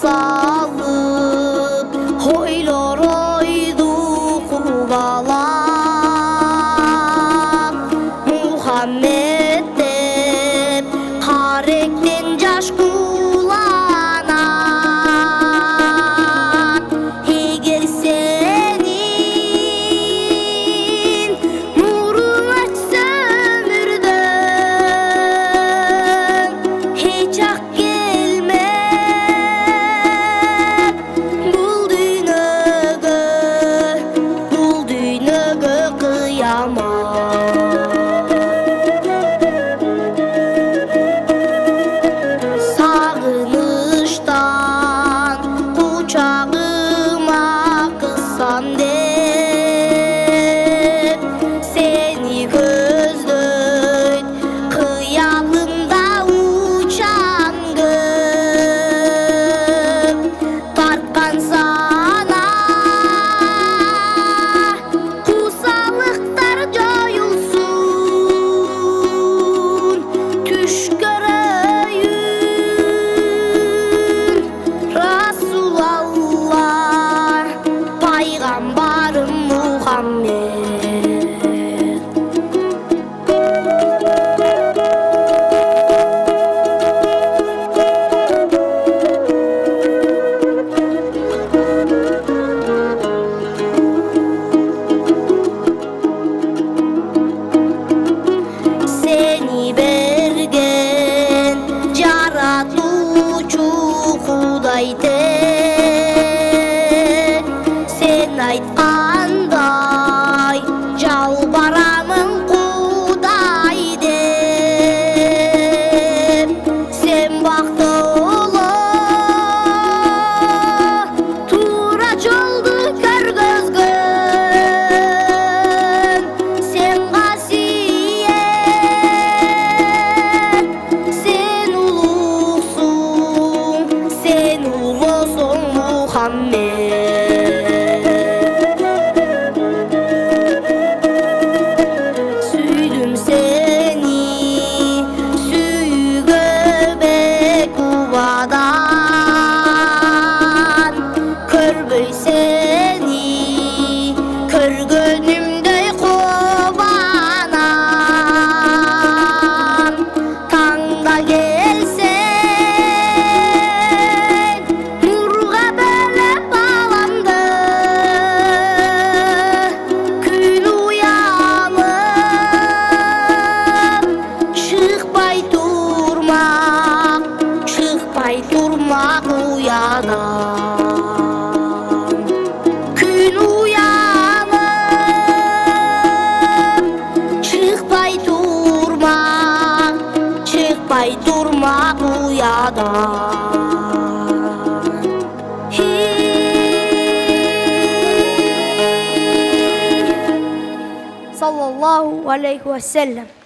salıp hoylor oydu kubalak Muhammed dep karekten jaş kulanat eger senin nurun açsa ömürden hiç ak gelmez bul düynögö kıyamat sağınıştan kucağıma kıssam dep seni gözlöйт kıyalımda uçan göp tartkan sana kusalıklar joyulsun түш көрөйүн Расулаллах Пайгамбарым Мухаммед Seni bergen jaratуучу Кудай тең sen айткандай жалбарамын Кудай деп sen бактылуу туура жолду көргөзгөн sen касиет sen улуусуң sen улуусуң Мухаммед сүйдүм сени сүйгө бек убадан көрбөй сени көргөнүмдөй кубанам таңда келсең нурга бөлөп аламды күн уянып чыкпай турмак уядан күн уянып чыкпай турмак уядан саллаллаху алейхи вассалам